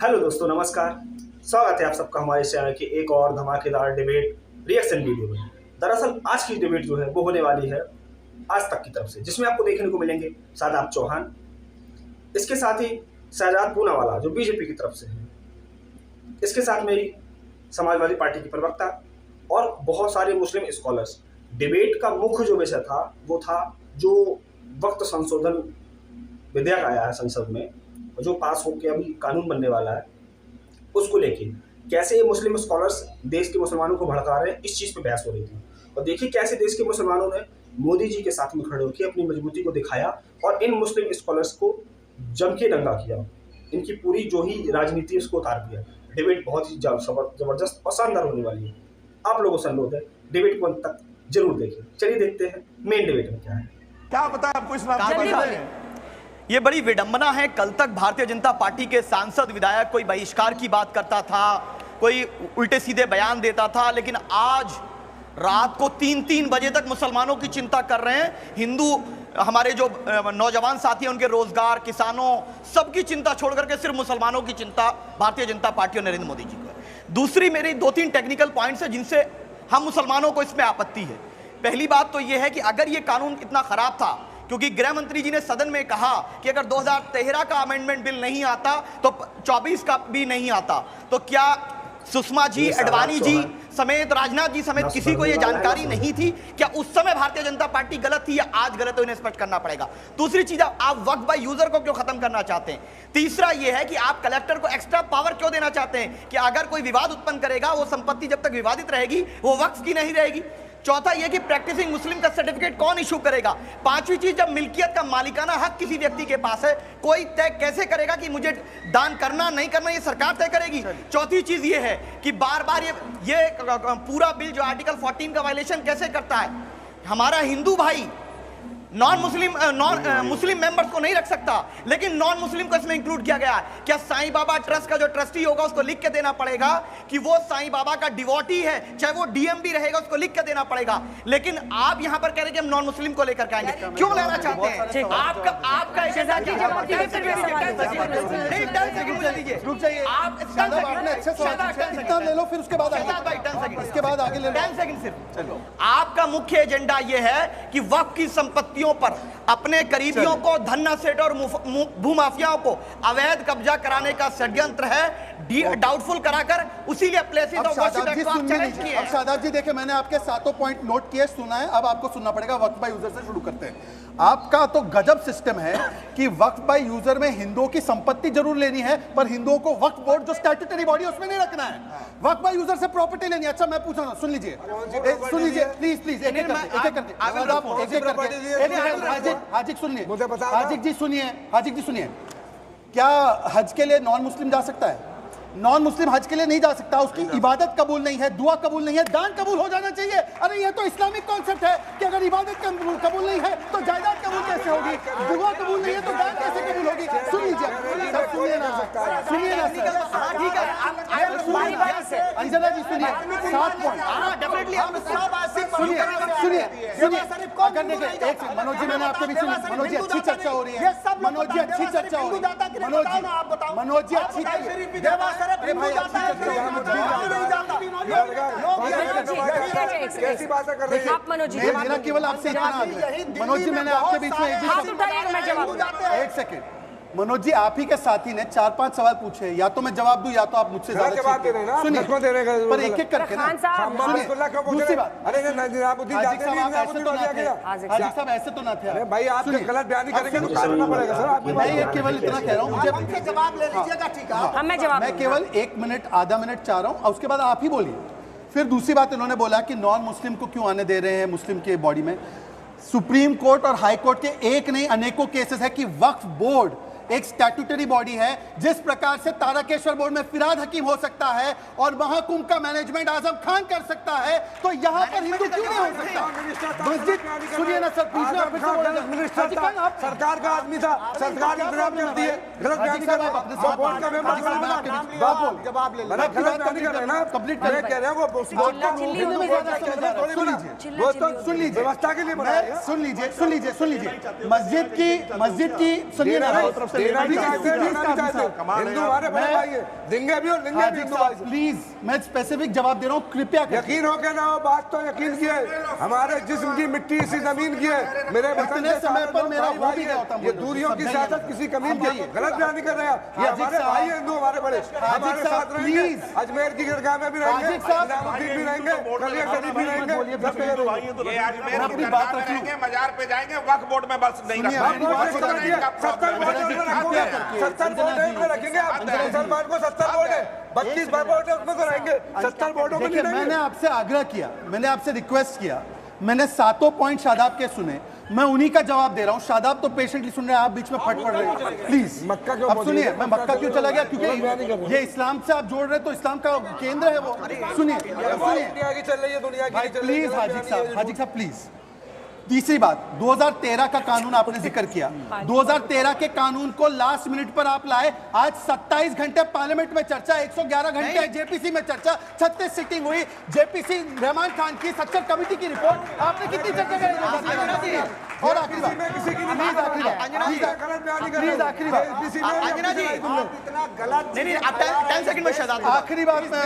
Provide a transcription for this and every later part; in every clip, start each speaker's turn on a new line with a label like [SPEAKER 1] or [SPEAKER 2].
[SPEAKER 1] Hello दोस्तों, नमस्कार। स्वागत है आप सबका हमारे चैनल की एक और धमाकेदार डिबेट रिएक्शन वीडियो में। दरअसल आज की डिबेट जो है वो होने वाली है आज तक की तरफ से, जिसमें आपको देखने को मिलेंगे शादाब चौहान, इसके साथ ही शहजाद पूनावाला जो बीजेपी की तरफ से है, इसके साथ में ही समाजवादी पार्टी की प्रवक्ता और बहुत सारे मुस्लिम स्कॉलर्स। डिबेट का मुख्य जो विषय था वो था जो वक्त संशोधन विधेयक आया है संसद में, जो पास होकर अभी कानून बनने वाला है, उसको लेके कैसे ये मुस्लिम स्कॉलर्स देश के मुसलमानों को भड़का रहे हैं, इस चीज़ पे बहस हो रही थी। और देखिए कैसे देश के मुसलमानों ने मोदी जी के साथ में खड़े होकर अपनी मजबूती को दिखाया और इन मुस्लिम स्कॉलर्स को जम के दंगा किया, इनकी पूरी जो ही राजनीति उसको उतार दिया। डिबेट बहुत ही जबरदस्त और शानदार होने वाली है। आप लोगों से अनुरोध है डिबेट को अंत तक जरूर देखें। चलिए देखते हैं मेन डिबेट में क्या है।
[SPEAKER 2] क्या पता है आपको इस बात? ये बड़ी विडंबना है। कल तक भारतीय जनता पार्टी के सांसद विधायक कोई बहिष्कार की बात करता था, कोई उल्टे सीधे बयान देता था, लेकिन आज रात को 3-3 बजे तक मुसलमानों की चिंता कर रहे हैं। हिंदू हमारे जो नौजवान साथी हैं उनके रोजगार, किसानों, सबकी चिंता छोड़ करके सिर्फ मुसलमानों की चिंता भारतीय जनता पार्टी और नरेंद्र मोदी जी को है। दूसरी मेरी 2-3 टेक्निकल पॉइंट्स है जिनसे हम मुसलमानों को इसमें आपत्ति है। पहली बात तो यह है कि अगर ये कानून इतना खराब था, क्योंकि गृह मंत्री जी ने सदन में कहा कि अगर 2013 का अमेंडमेंट बिल नहीं आता तो 24 का भी नहीं आता, तो क्या सुषमा जी, अडवाणी जी समेत, राजनाथ जी समेत किसी को यह जानकारी नहीं थी? क्या उस समय भारतीय जनता पार्टी गलत थी या आज गलत है? इन्हें स्पष्ट करना पड़ेगा। दूसरी चीज, आप वक्फ बाय यूजर को क्यों खत्म करना चाहते हैं? तीसरा यह है कि आप कलेक्टर को एक्स्ट्रा पावर क्यों देना चाहते हैं कि अगर कोई विवाद उत्पन्न करेगा, वो संपत्ति जब तक विवादित रहेगी वो वक्फ की नहीं रहेगी। चौथा यह कि प्रैक्टिसिंग मुस्लिम का सर्टिफिकेट कौन इशू करेगा? पांचवी चीज, जब मिल्कियत का मालिकाना हक किसी व्यक्ति के पास है, कोई तय कैसे करेगा कि मुझे दान करना नहीं करना? ये सरकार तय करेगी। चौथी चीज ये है कि बार बार ये पूरा बिल जो आर्टिकल 14 का वायलेशन कैसे करता है? हमारा हिंदू भाई मुस्लिम मेंबर्स को नहीं रख सकता, लेकिन नॉन मुस्लिम को इसमें इंक्लूड किया गया है। क्या साईं बाबा ट्रस्ट का जो ट्रस्टी होगा उसको लिख के देना पड़ेगा कि वो साईं बाबा का डिवोटी है, चाहे वो डीएम भी रहेगा उसको लिख के देना पड़ेगा। लेकिन आप यहां पर कह रहे हैं कि हम नॉन मुस्लिम को लेकर आएंगे, क्यों लेना चाहते हैं? आपका आपका मुख्य एजेंडा यह है कि वक्फ की संपत्ति पर अपने करीबियों को, धन्ना सेठ और भूमाफियाओं को अवैध कब्जा कराने का षड्यंत्र है, डाउटफुल कराकर उसी लिए प्लेसेस ऑफ वर्शिप एक्ट को चैलेंज किए।
[SPEAKER 3] अब शादाब जी देखिए, मैंने आपके 7 पॉइंट नोट किए, सुना है, अब आपको सुनना पड़ेगा। वक्फ बाय यूजर से शुरू करते हैं। आपका तो गजब सिस्टम है कि वक्फ बाय यूजर में हिंदुओं की संपत्ति जरूर लेनी है, पर हिंदुओं को वक्फ बोर्ड जो स्टैट्यूटरी बॉडी है उसमें नहीं रखना है। वक्फ बाय यूजर से प्रॉपर्टी लेनी है। अच्छा मैं पूछ रहा हूं, सुन लीजिए प्लीज, एक एक करके हाजिक सुनिए। क्या हज के लिए नॉन मुस्लिम जा सकता है? नॉन मुस्लिम हज के लिए नहीं जा सकता। उसकी इबादत कबूल नहीं है, दुआ कबूल नहीं है, दान कबूल हो जाना चाहिए। अरे ये तो इस्लामिक कॉन्सेप्ट है कि अगर इबादत कबूल नहीं है तो जायदाद कबूल कैसे होगी? दुआ कबूल नहीं है तो दान कैसे कबूल होगी? सुन लीजिए सर, सुनिए ना अंजना जी, सुनिए 7 पॉइंट सुनिए। एक मनोज जी, मैंने आपके बीच में, मनोज जी अच्छी चर्चा हो रही है, मनोज जी अच्छी चर्चा हो रही है, मनोज जी अच्छी मेरा केवल आपसे इतना मनोज जी, मैंने आपके बीच में एक सेकंड, मनोज जी आप ही के साथी ने 4-5 सवाल पूछे, या तो मैं जवाब दूं या तो आप मुझसे ज्यादा जवाब दे रहे हैं ना। सुनिए पर एक एक करके ना। दूसरी बात, हाजी साहब ऐसे तो ना थे भाई, आप गलत बयानी करेंगे तो करना पड़ेगा सर। मैं केवल इतना कह रहा हूँ, मुझे जवाब ले लीजिएगा, ठीक है? मैं केवल 1 मिनट आधा मिनट चाह रहा हूँ, उसके बाद आप ही बोलिए। फिर दूसरी बात इन्होंने बोला कि नॉन मुस्लिम को क्यों आने दे रहे हैं मुस्लिम के बॉडी में। सुप्रीम कोर्ट और हाई कोर्ट के एक नहीं अनेकों केसेस है कि वक्फ बोर्ड एक स्टैट्यूटरी बॉडी है। जिस प्रकार से तारकेश्वर बोर्ड में फिराद हकीम हो सकता है और महाकुंभ का मैनेजमेंट आजम खान कर सकता है, तो यहाँ पर हिंदू क्यों नहीं हो सकता? मस्जिद सुनिए ना सर,
[SPEAKER 4] सरकार का आदमी था, सरकार इंतजाम करती है, गलत बयानी कर जवाब ले
[SPEAKER 3] व्यवस्था के लिए सुन लीजिए। मस्जिद की सुनिए ना, आपसे
[SPEAKER 4] देना भी चाहते हैं, देना भी चाहते हैं। हिंदू हमारे बड़े भाई हैं, देंगे भी और लेंगे भी हिंदू भाई से।
[SPEAKER 3] प्लीज मैं स्पेसिफिक जवाब दे रहा हूँ, कृपया करिए।
[SPEAKER 4] यकीन हो के ना हो, बात तो यकीन की है। हमारे जिस्म की मिट्टी इसी जमीन की है। मेरे वतन के
[SPEAKER 3] समय पर मेरा
[SPEAKER 4] भाई
[SPEAKER 3] वो भी
[SPEAKER 4] हैं।
[SPEAKER 3] गया होता,
[SPEAKER 4] ये दूरियों की सियासत किसी कमीन की गलत बयानी कर रहे हैं। ये हमारे भाई हैं हिंदू, हमारे बड़े हमारे साथ रहेंगे। अजमेर की गिरगाह में भी रहेंगे, निजामुद्दीन भी रहेंगे, कलिया शरीफ भी रहेंगे।
[SPEAKER 3] अपनी बात रखिए,
[SPEAKER 5] मजार पे जाएंगे, वक्फ बोर्ड में बस नहीं रखा।
[SPEAKER 4] 70 वोट में रखेंगे आप। मुसलमान को 70 वोट है, 32 वोट है, उसमें तो रहेंगे। 70 वोटों में
[SPEAKER 3] देखिए, मैंने आपसे आग्रह किया, मैंने आपसे रिक्वेस्ट किया, मैंने 7 पॉइंट शादाब के सुने, मैं उन्हीं का जवाब दे रहा हूं। शादाब तो पेशेंटली सुन रहे हैं, आप बीच में फट पड़ रहे हैं। प्लीज
[SPEAKER 4] मक्का क्यों
[SPEAKER 3] अब सुनिए, मैं मक्का क्यों चला गया, क्योंकि ये इस्लाम से आप जोड़ रहे हैं, तो इस्लाम का केंद्र है वो। सुनिए
[SPEAKER 4] दुनिया की चल रही है, दुनिया की चल रही है।
[SPEAKER 3] प्लीज हाजी साहब प्लीज। तीसरी बात, 2013 का कानून आपने जिक्र किया, 2013 के कानून को लास्ट मिनट पर आप लाए। आज 27 घंटे पार्लियामेंट में चर्चा, 111 घंटे जेपीसी में चर्चा, 36 सिटिंग हुई। जेपीसी रहमान खान की स्ट्रक्चर कमेटी की रिपोर्ट आपने कितनी चर्चा करी? और आखिरी बात, प्लीज आखिरी बात, प्लीज आखिरी बात,
[SPEAKER 2] अंजना जी
[SPEAKER 4] इतना गलत
[SPEAKER 2] नहीं, आप 10 सेकंड में शहजाद
[SPEAKER 3] आखिरी बात में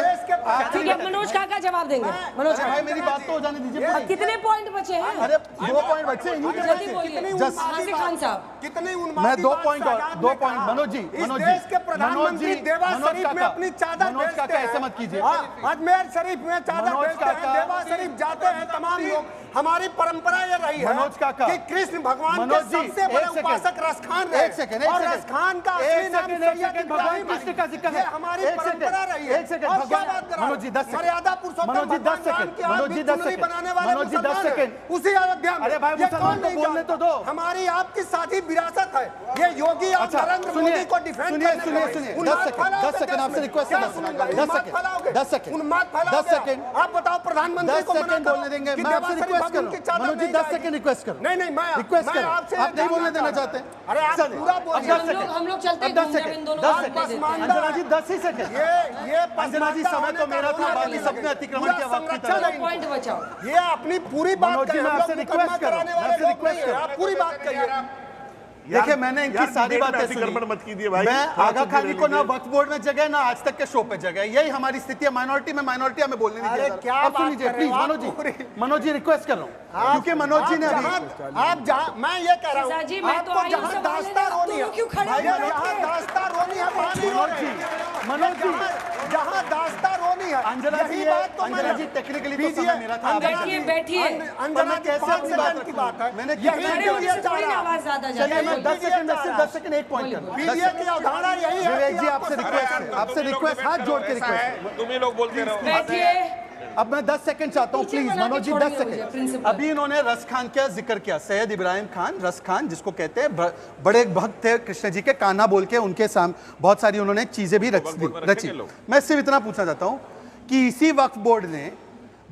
[SPEAKER 6] ठीक है, मनोज काका जवाब देंगे। मनोज
[SPEAKER 3] भाई मेरी बात तो हो जाने दीजिए।
[SPEAKER 6] अब कितने पॉइंट बचे हैं?
[SPEAKER 3] अरे 2 पॉइंट बच्चे इन्हीं के
[SPEAKER 6] जल्दी
[SPEAKER 3] बच्चे।
[SPEAKER 6] बोलिए।
[SPEAKER 3] जस्ट
[SPEAKER 6] हाजी खान साहब,
[SPEAKER 7] कितनी
[SPEAKER 3] मैं 2 पॉइंट और 2 पॉइंट मनोज जी,
[SPEAKER 7] इस देश के प्रधानमंत्री देवा शरीफ में अपनी चादर
[SPEAKER 3] मनोज
[SPEAKER 7] भेजते
[SPEAKER 3] काका
[SPEAKER 7] हैं।
[SPEAKER 3] ऐसे मत कीजिए।
[SPEAKER 7] अजमेर शरीफ में चादर
[SPEAKER 3] मनोज
[SPEAKER 7] भेजते हैं,
[SPEAKER 3] काका,
[SPEAKER 7] देवा शरीफ जाते हैं तमाम लोग। हमारी परंपरा ये रही है
[SPEAKER 3] मनोज काका,
[SPEAKER 7] कि कृष्ण भगवान के
[SPEAKER 3] मनोज जी,
[SPEAKER 7] सबसे बड़े
[SPEAKER 3] एक सेकंड,
[SPEAKER 7] उपासक रसखान रहे।
[SPEAKER 3] एक सेकंड,
[SPEAKER 7] और रसखान का असली नाम सैयद
[SPEAKER 3] भगवान
[SPEAKER 7] इब्राहिम
[SPEAKER 3] कृष्ण का जिक्र
[SPEAKER 7] ये
[SPEAKER 3] है।
[SPEAKER 7] हमारी
[SPEAKER 3] एक
[SPEAKER 7] परंपरा
[SPEAKER 3] सेकंड,
[SPEAKER 7] रही है।
[SPEAKER 3] एक सेकंड,
[SPEAKER 7] और क्या
[SPEAKER 3] भगवान-
[SPEAKER 7] बात कर रहा
[SPEAKER 3] मनोज जी 10 सेकंड,
[SPEAKER 7] मर्यादा पुरुषोत्तम
[SPEAKER 3] मनोज जी 10
[SPEAKER 7] भगवान राम
[SPEAKER 3] सेकंड,
[SPEAKER 7] के
[SPEAKER 3] मनोज जी 10
[SPEAKER 7] चुनरी
[SPEAKER 3] सेकंड,
[SPEAKER 7] बनाने वाले
[SPEAKER 3] मनोज जी 10
[SPEAKER 7] मुसलमान
[SPEAKER 3] सेकंड।
[SPEAKER 7] हैं। उसी अयोध्या में
[SPEAKER 3] अरे भाई,
[SPEAKER 7] ये
[SPEAKER 3] मुसलमान
[SPEAKER 7] कौन
[SPEAKER 3] को
[SPEAKER 7] नहीं
[SPEAKER 3] बोलने
[SPEAKER 7] जानता?
[SPEAKER 3] तो दो।
[SPEAKER 7] हमारी आपकी साझी विरासत है। ये योगी और
[SPEAKER 3] अच्छा,
[SPEAKER 7] नरेंद्र
[SPEAKER 3] सुनिए,
[SPEAKER 7] मोदी को डिफेंड
[SPEAKER 3] सुनिए,
[SPEAKER 7] करने
[SPEAKER 3] सुनिए,
[SPEAKER 7] का-
[SPEAKER 3] सुनिए,
[SPEAKER 7] उन्माद
[SPEAKER 3] 10 सेकंड,
[SPEAKER 7] फैलाओगे
[SPEAKER 3] 10 सेकंड,
[SPEAKER 7] देश
[SPEAKER 3] आपसे
[SPEAKER 7] में।
[SPEAKER 3] रिक्वेस्ट
[SPEAKER 7] क्या
[SPEAKER 3] है, 10
[SPEAKER 7] सुनूंगा?
[SPEAKER 3] सेकंड, 10
[SPEAKER 7] उन्माद
[SPEAKER 3] सेकंड,
[SPEAKER 7] फैलाओगे?
[SPEAKER 3] 10 सेकंड,
[SPEAKER 7] उन्माद फैलाओगे
[SPEAKER 3] 10 सेकंड,
[SPEAKER 7] आप बताओ प्रधानमंत्री
[SPEAKER 3] 10
[SPEAKER 7] को मना
[SPEAKER 3] सेकंड
[SPEAKER 7] करो
[SPEAKER 3] बोलने देंगे।
[SPEAKER 7] कि
[SPEAKER 3] मैं आपसे
[SPEAKER 7] देवा
[SPEAKER 3] रिक्वेस्ट
[SPEAKER 7] शरीफ
[SPEAKER 3] कर रहा
[SPEAKER 7] उनकी
[SPEAKER 3] हूँ,
[SPEAKER 7] चादर
[SPEAKER 3] मनोज जी
[SPEAKER 7] नहीं
[SPEAKER 3] 10
[SPEAKER 7] जाएगी।
[SPEAKER 3] सेकंड रिक्वेस्ट करो।
[SPEAKER 7] नहीं नहीं, मैं
[SPEAKER 3] रिक्वेस्ट
[SPEAKER 7] मैं
[SPEAKER 3] करो।
[SPEAKER 7] आपसे
[SPEAKER 3] आप नहीं बोलने देना चाहते?
[SPEAKER 7] अरे आप
[SPEAKER 3] चलिए,
[SPEAKER 7] पूरा
[SPEAKER 3] अब
[SPEAKER 7] बोलिए।
[SPEAKER 3] 10 सेकंड,
[SPEAKER 6] हम लोग चलते
[SPEAKER 3] अब 10
[SPEAKER 6] घूमने
[SPEAKER 3] सेकंड,
[SPEAKER 6] इन दोनों
[SPEAKER 3] 10
[SPEAKER 6] को
[SPEAKER 3] सेकंड।
[SPEAKER 6] देते हैं।
[SPEAKER 3] अंजना जी 10 ही सेकंड।
[SPEAKER 7] ये
[SPEAKER 3] अंजना जी, समय तो मेरा था, बाकी सबने अतिक्रमण किया वक्त की तरह।
[SPEAKER 6] दो पॉइंट बचाओ।
[SPEAKER 7] ये अपनी पूरी बात
[SPEAKER 3] मनोज जी,
[SPEAKER 7] करें।
[SPEAKER 3] मैं
[SPEAKER 7] हम
[SPEAKER 3] आपसे
[SPEAKER 7] लोग
[SPEAKER 3] रिक्वेस्ट
[SPEAKER 7] मुकदमा
[SPEAKER 3] कर रहा हूं,
[SPEAKER 7] कराने
[SPEAKER 3] मैं
[SPEAKER 7] वाले
[SPEAKER 3] आपसे
[SPEAKER 7] लोग
[SPEAKER 3] रिक्वेस्ट
[SPEAKER 7] नहीं
[SPEAKER 3] कर
[SPEAKER 7] हैं।
[SPEAKER 3] रहा हूं।
[SPEAKER 7] आप पूरी बात करिए।
[SPEAKER 3] देखिए, मैंने इनकी सारी बातें सुनी।
[SPEAKER 5] अतिक्रमण मत कीजिए भाई।
[SPEAKER 3] मैं आगा खानी को ना वक्फ बोर्ड में जगह, ना आज तक के शो पे जगह। यही हमारी स्थिति है। माइनॉरिटी में माइनॉरिटी हमें बोलने नहीं
[SPEAKER 7] अरे
[SPEAKER 3] दिया।
[SPEAKER 7] क्या
[SPEAKER 3] अब सुन
[SPEAKER 7] बात
[SPEAKER 3] लीजिए
[SPEAKER 7] कर रहे
[SPEAKER 3] प्लीज
[SPEAKER 7] हो आप?
[SPEAKER 3] मनोज जी रिक्वेस्ट कर रहा हूँ, क्योंकि मनोज जी ने अभी
[SPEAKER 7] आप जहाँ मैं ये कह रहा हूँ,
[SPEAKER 6] शहजाद जी, मैं तो
[SPEAKER 7] आपको
[SPEAKER 6] आई हूँ
[SPEAKER 7] जहाँ
[SPEAKER 6] सवाल
[SPEAKER 7] दास्ता
[SPEAKER 6] लेने,
[SPEAKER 7] रोनी
[SPEAKER 6] दोनों क्यों खड़े
[SPEAKER 7] है,
[SPEAKER 6] हो रखे?
[SPEAKER 7] जहाँ दास्ता रोनी है, वहाँ नहीं रो
[SPEAKER 3] मनोज
[SPEAKER 7] रहे
[SPEAKER 3] जी,
[SPEAKER 7] हैं।
[SPEAKER 3] मनोज जी,
[SPEAKER 7] जहाँ दास्ता रोनी है,
[SPEAKER 3] अंजना जी,
[SPEAKER 7] यही बात तो
[SPEAKER 3] अंजना
[SPEAKER 7] मैं-
[SPEAKER 3] जी, टेक्निकली तो
[SPEAKER 7] कीजिए,
[SPEAKER 3] समय मेरा था।
[SPEAKER 7] अंजना
[SPEAKER 6] बैठिए,
[SPEAKER 7] जी,
[SPEAKER 6] बैठिए।
[SPEAKER 7] अंजना जी,
[SPEAKER 3] कैसे
[SPEAKER 7] 5
[SPEAKER 3] अपनी बात
[SPEAKER 7] सेकंड की बात है।
[SPEAKER 3] मैंने
[SPEAKER 7] यही
[SPEAKER 3] कितने
[SPEAKER 6] खड़े होने
[SPEAKER 7] मीडिया
[SPEAKER 6] से
[SPEAKER 7] चाह
[SPEAKER 6] थोड़ी ना
[SPEAKER 7] रहा
[SPEAKER 6] आवाज ज्यादा
[SPEAKER 3] चलिए,
[SPEAKER 6] जाती
[SPEAKER 3] मैं
[SPEAKER 6] है।
[SPEAKER 3] 10 सेकंड में सिर्फ 10 सेकंड एक पॉइंट कर
[SPEAKER 7] मीडिया की अवधारणा यही है
[SPEAKER 3] विवेक
[SPEAKER 7] कि
[SPEAKER 3] जी,
[SPEAKER 7] आपको
[SPEAKER 3] आपसे रिक्वेस्ट, आपसे रिक्वेस्ट, हाथ जोड़ के रिक्वेस्ट।
[SPEAKER 5] तुम ही लोग बोलते रहो।
[SPEAKER 6] बैठिए।
[SPEAKER 3] अब मैं 10 सेकंड चाहता हूँ
[SPEAKER 6] टीचर
[SPEAKER 3] प्लीज।
[SPEAKER 6] बना के
[SPEAKER 3] मनोज जी
[SPEAKER 6] छोड़िए
[SPEAKER 3] 10
[SPEAKER 6] मुझे,
[SPEAKER 3] सेकंड।
[SPEAKER 6] प्रिंसिपल।
[SPEAKER 3] अभी इन्होंने रस खान का जिक्र किया, सैयद इब्राहिम खान, रस खान जिसको कहते हैं, बड़े भक्त थे कृष्ण जी के, कान्हा बोल के उनके सामने बहुत सारी उन्होंने चीजें भी रची। मैं सिर्फ इतना पूछना चाहता हूँ कि इसी वक्फ बोर्ड ने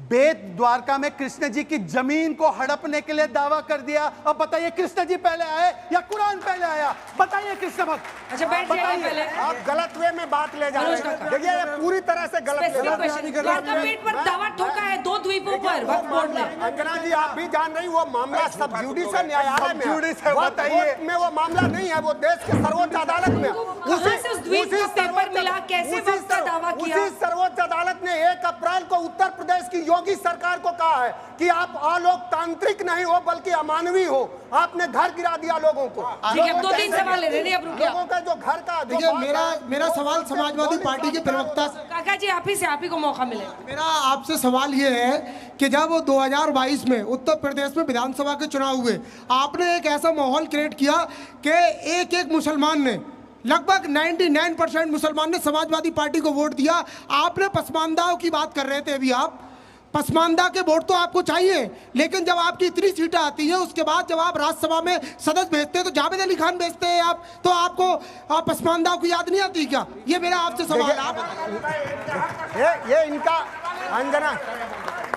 [SPEAKER 3] बेत द्वारका में कृष्ण जी की जमीन को हड़पने के लिए दावा कर दिया। अब बताइए, कृष्ण जी पहले आए या कुरान पहले आया? बताइए कृष्ण भक्त।
[SPEAKER 6] अच्छा, बैठ जाइए पहले।
[SPEAKER 7] आप गलत वे में बात ले जा रहे हैं। देखिए, ये पूरी तरह से गलत
[SPEAKER 6] स्पेसिफिक
[SPEAKER 7] ले
[SPEAKER 6] क्वेश्चन,
[SPEAKER 7] जा रहे हैं।
[SPEAKER 6] द्वारका पीठ पर दावा ठोका है 2 द्वीपों पर वक्फ बोर्ड ने।
[SPEAKER 7] अंजना जी, आप भी जान रही, वो मामला सब जुडिशल न्यायालय में है।
[SPEAKER 3] जुडिस है,
[SPEAKER 7] वक्फ
[SPEAKER 3] बताइए।
[SPEAKER 7] बोर्ड में वो मामला नहीं है, वो देश के सर्वोच्च अदालत में है।
[SPEAKER 6] कहाँ से उस द्वीप का पेपर मिला? कैसे वक्त का दावा किया?
[SPEAKER 7] उसी सर्वोच्च अदालत ने 1 अप्रैल को उत्तर प्रदेश की योगी सरकार को कहा है कि आप अलोकतांत्रिक नहीं हो बल्कि अमानवीय हो। आपने घर गिरा दिया लोगों को।
[SPEAKER 6] ठीक है, अब 2-3 सवाल ले रहे हैं, अब रुकिए।
[SPEAKER 7] लोगों का जो घर का जो
[SPEAKER 8] देखिए,
[SPEAKER 7] बात है,
[SPEAKER 8] मेरा सवाल समाजवादी पार्टी के प्रवक्ता
[SPEAKER 6] काका जी, आप ही को मौका मिले।
[SPEAKER 8] मेरा आपसे सवाल ये है कि जब 2022 में उत्तर प्रदेश में विधानसभा के चुनाव हुए, आपने एक ऐसा माहौल क्रिएट किया कि एक मुसलमान ने, लगभग 99% मुसलमान ने समाजवादी पार्टी को वोट दिया। आपने पसमानदाओं की बात कर रहे थे अभी, आप पसमानदा के वोट तो आपको चाहिए, लेकिन जब आपकी इतनी सीटें आती है, उसके बाद जब आप राज्यसभा में सदस्य भेजते हैं तो जावेद अली खान भेजते हैं आप, तो आपको पसमानदाओं की याद नहीं आती क्या? ये मेरा आपसे सवाल है। आप
[SPEAKER 7] ये इनका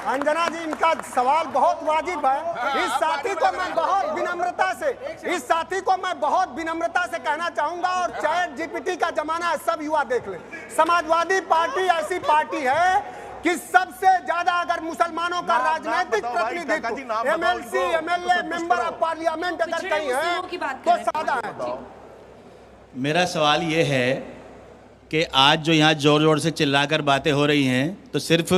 [SPEAKER 7] अंजना जी, इनका सवाल बहुत वाजिब है। इस साथी को मैं बहुत विनम्रता से कहना चाहूंगा, और चैट जीपीटी का जमाना है, सब युवा देख ले। समाजवादी पार्टी ऐसी पार्टी है कि सबसे ज्यादा अगर मुसलमानों का राजनीतिक प्रतिनिधित्व MLC, MLA, member of parliament अगर कहीं है तो सादा है।
[SPEAKER 9] मेरा सवाल ये है कि आज जो यहाँ ज़ोर ज़ोर से चिल्लाकर बातें हो रही हैं तो सिर्फ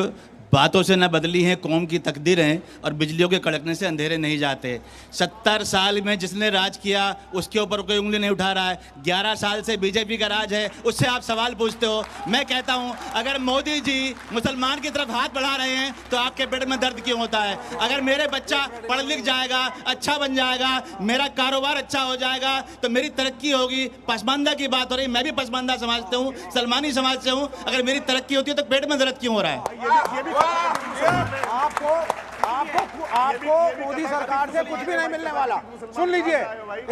[SPEAKER 9] बातों से न बदली हैं कौम की तकदीरें, और बिजलियों के कड़कने से अंधेरे नहीं जाते। 70 साल में जिसने राज किया उसके ऊपर कोई उंगली नहीं उठा रहा है। 11 साल से बीजेपी का राज है, उससे आप सवाल पूछते हो। मैं कहता हूं अगर मोदी जी मुसलमान की तरफ हाथ बढ़ा रहे हैं तो आपके पेट में दर्द क्यों होता है? अगर मेरे बच्चा पढ़ लिख जाएगा, अच्छा बन जाएगा, मेरा कारोबार अच्छा हो जाएगा तो मेरी तरक्की होगी। पसमानदा की बात हो रही, मैं भी पसमानदा समाज से हूँ, सलमानी समाज से हूँ। अगर मेरी तरक्की होती है तो पेट में दर्द क्यों हो रहा है?
[SPEAKER 10] आपको मोदी सरकार से कुछ भी नहीं मिलने वाला। सुन लीजिए,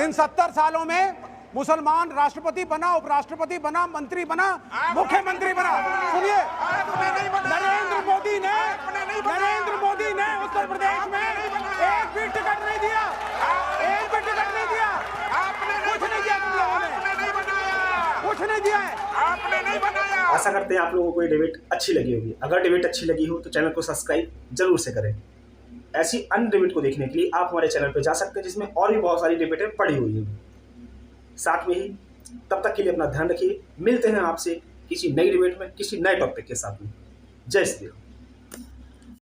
[SPEAKER 10] इन 70 सालों में मुसलमान राष्ट्रपति बना, उपराष्ट्रपति बना, मंत्री बना, मुख्यमंत्री बना। सुनिए, नरेंद्र मोदी ने उत्तर प्रदेश में एक भी टिकट नहीं दिया, एक भी टिकट नहीं दिया, कुछ नहीं दिया, तुम लोगों ने कुछ नहीं दिया है, आपने नहीं बनाया।
[SPEAKER 1] आशा करते हैं आप लोगों को ये डिबेट अच्छी लगी होगी। अगर डिबेट अच्छी लगी हो तो चैनल को सब्सक्राइब जरूर से करें। ऐसी अन्य डिबेट को देखने के लिए आप हमारे चैनल पर जा सकते हैं, जिसमें और भी बहुत सारी डिबेटें पड़ी हुई हैं। साथ में ही तब तक के लिए अपना ध्यान रखिए। मिलते हैं आपसे किसी नई डिबेट में, किसी नए टॉपिक के साथ में। जय श्री राम।